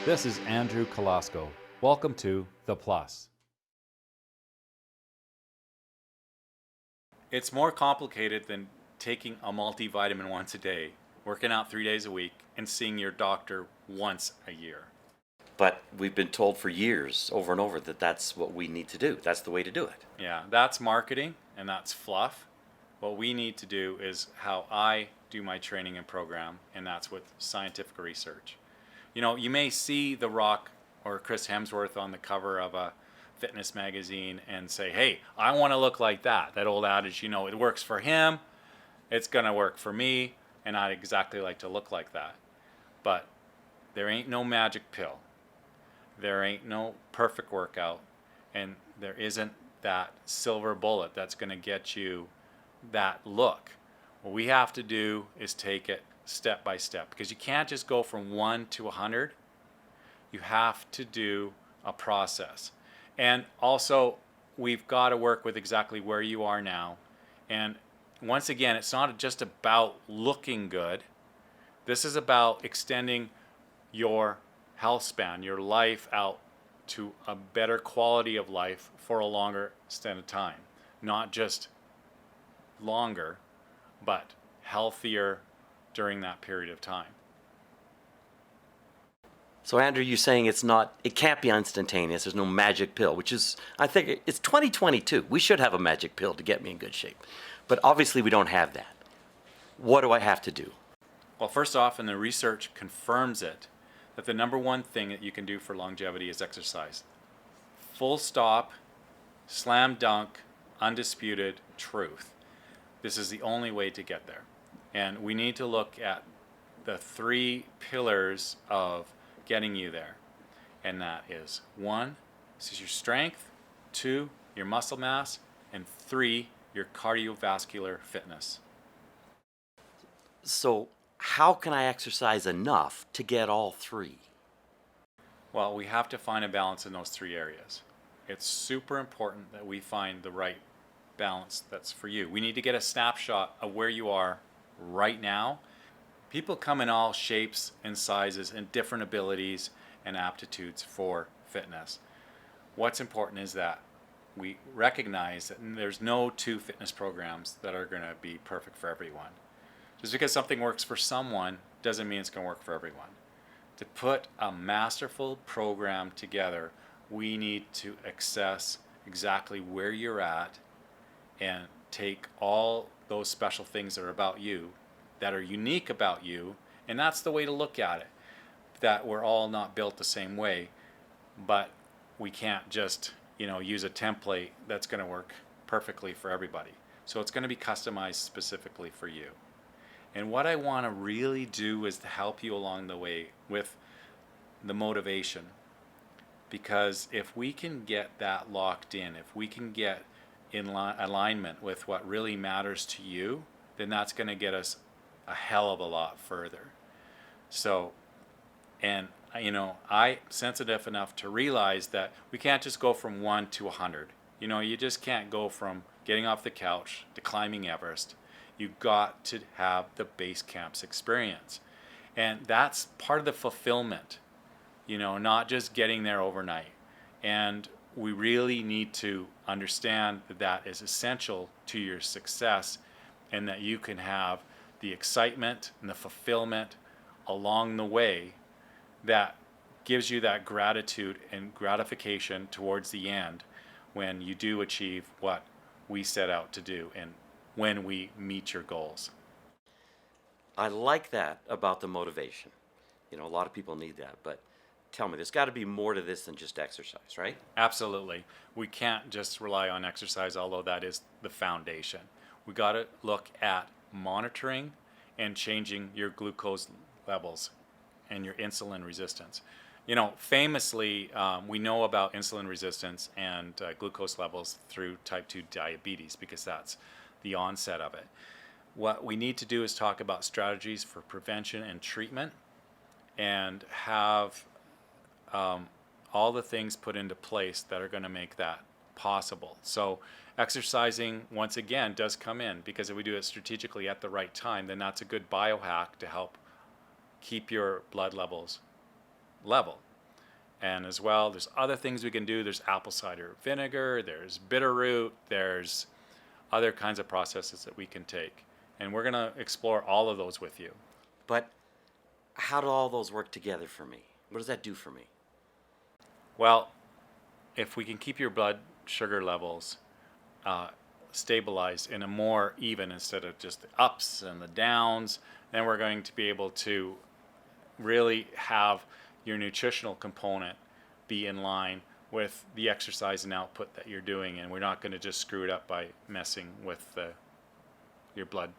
This is Andrew Kolasko. Welcome to The Plus. It's more complicated than taking a multivitamin once a day, working out 3 days a week, and seeing your doctor once a year. But we've been told for years, over and over, that that's what we need to do. That's the way to do it. Yeah, that's marketing and that's fluff. What we need to do is how I do my training and program, and that's with scientific research. You know, you may see The Rock or Chris Hemsworth on the cover of a fitness magazine and say, hey, I want to look like that. That old adage, you know, it works for him, it's going to work for me, and I'd exactly like to look like that. But there ain't no magic pill. There ain't no perfect workout, and there isn't that silver bullet that's going to get you that look. What we have to do is take it step by step, because you can't just go from 1 to 100. You have to do a process. And also, we've got to work with exactly where you are now. And once again, it's not just about looking good. This is about extending your health span, your life out to a better quality of life for a longer extent of time. Not just longer, but healthier during that period of time. So Andrew, you're saying it can't be instantaneous. There's no magic pill, which is, I think it's 2022. We should have a magic pill to get me in good shape. But obviously we don't have that. What do I have to do? Well, first off, and the research confirms it, that the number one thing that you can do for longevity is exercise. Full stop, slam dunk, undisputed truth. This is the only way to get there. And we need to look at the 3 pillars of getting you there. And that is 1, this is your strength, 2, your muscle mass, and 3, your cardiovascular fitness. So how can I exercise enough to get all 3? Well, we have to find a balance in those 3 areas. It's super important that we find the right balance that's for you. We need to get a snapshot of where you are right now. People come in all shapes and sizes and different abilities and aptitudes for fitness. What's important is that we recognize that there's no 2 fitness programs that are going to be perfect for everyone. Just because something works for someone doesn't mean it's going to work for everyone. To put a masterful program together, we need to assess exactly where you're at and take all those special things that are about you, that are unique about you, and that's the way to look at it. That we're all not built the same way, but we can't just, use a template that's going to work perfectly for everybody. So it's going to be customized specifically for you. And what I want to really do is to help you along the way with the motivation. Because if we can get that locked in, if we can get in alignment with what really matters to you, then that's going to get us a hell of a lot further. So, and I'm sensitive enough to realize that we can't just go from 1 to 100. You just can't go from getting off the couch to climbing Everest. You've got to have the base camps experience. And that's part of the fulfillment, not just getting there overnight. And we really need to understand that that is essential to your success, and that you can have the excitement and the fulfillment along the way that gives you that gratitude and gratification towards the end when you do achieve what we set out to do and when we meet your goals. I like that about the motivation. A lot of people need that, but tell me, there's got to be more to this than just exercise, right? Absolutely. We can't just rely on exercise, although that is the foundation. We got to look at monitoring and changing your glucose levels and your insulin resistance. Famously, we know about insulin resistance and glucose levels through type 2 diabetes, because that's the onset of it. What we need to do is talk about strategies for prevention and treatment, and have all the things put into place that are going to make that possible. So exercising, once again, does come in, because if we do it strategically at the right time, then that's a good biohack to help keep your blood levels level. And as well, there's other things we can do. There's apple cider vinegar, there's bitter root, there's other kinds of processes that we can take. And we're going to explore all of those with you. But how do all those work together for me? What does that do for me? Well, if we can keep your blood sugar levels stabilized in a more even, instead of just the ups and the downs, then we're going to be able to really have your nutritional component be in line with the exercise and output that you're doing, and we're not going to just screw it up by messing with your blood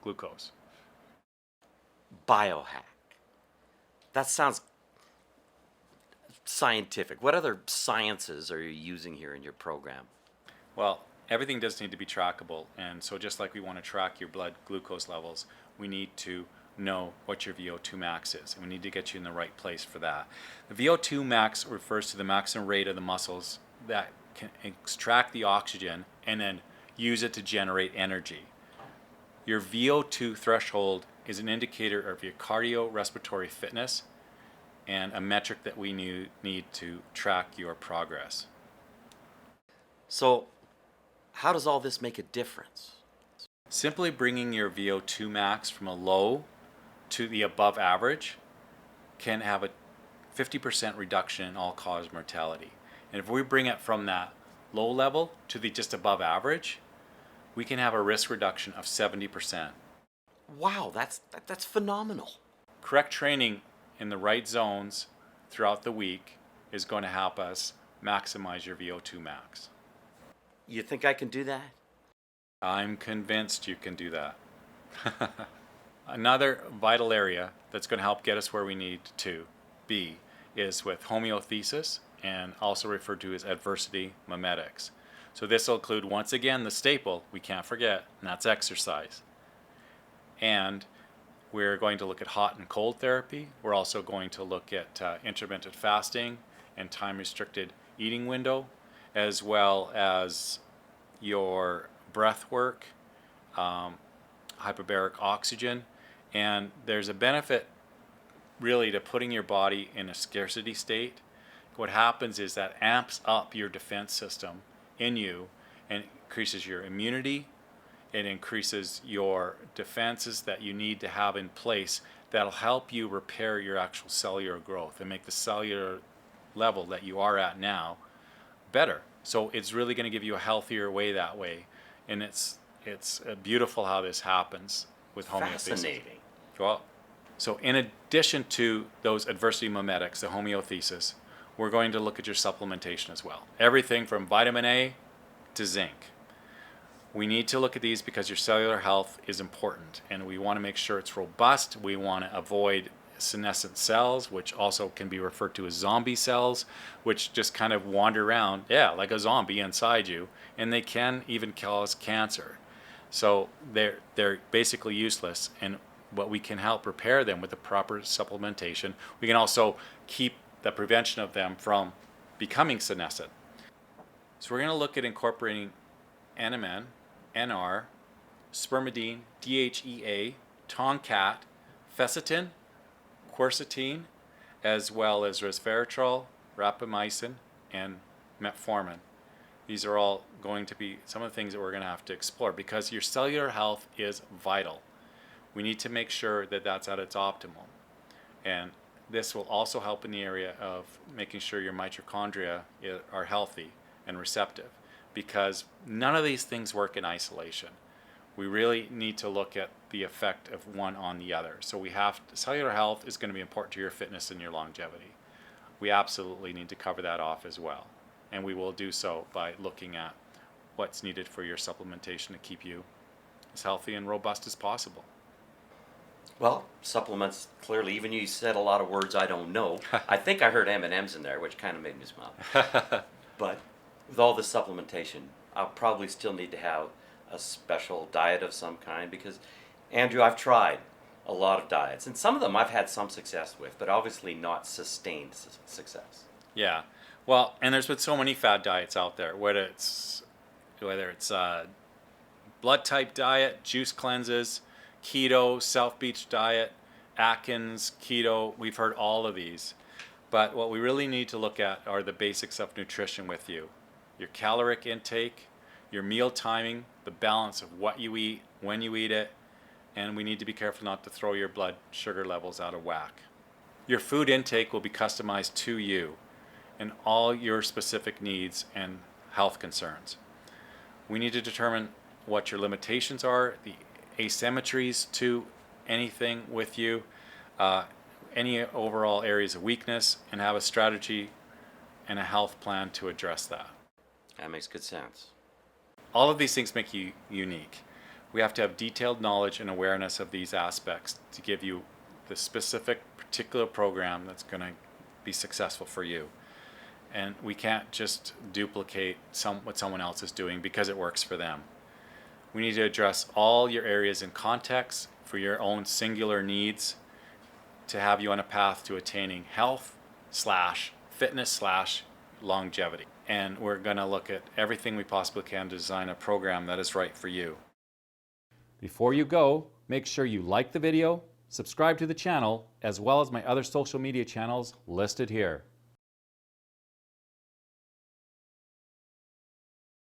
glucose. Biohack. That sounds scientific. What other sciences are you using here in your program? Well, everything does need to be trackable, and so just like we want to track your blood glucose levels, we need to know what your VO2 max is, and we need to get you in the right place for that. The VO2 max refers to the maximum rate of the muscles that can extract the oxygen and then use it to generate energy. Your VO2 threshold is an indicator of your cardiorespiratory fitness and a metric that we need to track your progress. So, how does all this make a difference? Simply bringing your VO2 max from a low to the above average can have a 50% reduction in all-cause mortality. And if we bring it from that low level to the just above average, we can have a risk reduction of 70%. Wow, that's phenomenal. Correct training in the right zones throughout the week is going to help us maximize your VO2 max. You think I can do that? I'm convinced you can do that. Another vital area that's going to help get us where we need to be is with homeostasis, and also referred to as adversity mimetics. So this will include, once again, the staple we can't forget, and that's exercise. And we're going to look at hot and cold therapy. We're also going to look at intermittent fasting and time-restricted eating window, as well as your breath work, hyperbaric oxygen. And there's a benefit really to putting your body in a scarcity state. What happens is that amps up your defense system in you and increases your immunity. It increases your defenses that you need to have in place that'll help you repair your actual cellular growth and make the cellular level that you are at now better. So it's really going to give you a healthier way that way. And it's beautiful how this happens with homeostasis. Fascinating. Well, so in addition to those adversity mimetics, the homeostasis, we're going to look at your supplementation as well. Everything from vitamin A to zinc. We need to look at these because your cellular health is important, and we want to make sure it's robust. We want to avoid senescent cells, which also can be referred to as zombie cells, which just kind of wander around, like a zombie inside you, and they can even cause cancer. So they're basically useless, and but we can help repair them with the proper supplementation. We can also keep the prevention of them from becoming senescent. So we're going to look at incorporating NMN, NR, spermidine, DHEA, Tonkat, Fecitin, quercetin, as well as resveratrol, rapamycin, and metformin. These are all going to be some of the things that we're going to have to explore because your cellular health is vital. We need to make sure that that's at its optimum. And this will also help in the area of making sure your mitochondria are healthy and receptive, because none of these things work in isolation. We really need to look at the effect of one on the other. So cellular health is going to be important to your fitness and your longevity. We absolutely need to cover that off as well. And we will do so by looking at what's needed for your supplementation to keep you as healthy and robust as possible. Well, supplements, clearly, even you said a lot of words I don't know. I think I heard M&Ms in there, which kind of made me smile. But with all this supplementation, I'll probably still need to have a special diet of some kind because, Andrew, I've tried a lot of diets, and some of them I've had some success with, but obviously not sustained success. Yeah. Well, and there's been so many fad diets out there, whether it's blood type diet, juice cleanses, keto, South Beach diet, Atkins, keto. We've heard all of these. But what we really need to look at are the basics of nutrition with you. Your caloric intake, your meal timing, the balance of what you eat, when you eat it, and we need to be careful not to throw your blood sugar levels out of whack. Your food intake will be customized to you and all your specific needs and health concerns. We need to determine what your limitations are, the asymmetries to anything with you, any overall areas of weakness, and have a strategy and a health plan to address that. That makes good sense. All of these things make you unique. We have to have detailed knowledge and awareness of these aspects to give you the specific particular program that's going to be successful for you. And we can't just duplicate what someone else is doing because it works for them. We need to address all your areas in context for your own singular needs to have you on a path to attaining health / fitness / longevity. And we're going to look at everything we possibly can to design a program that is right for you. Before you go, make sure you like the video, subscribe to the channel, as well as my other social media channels listed here.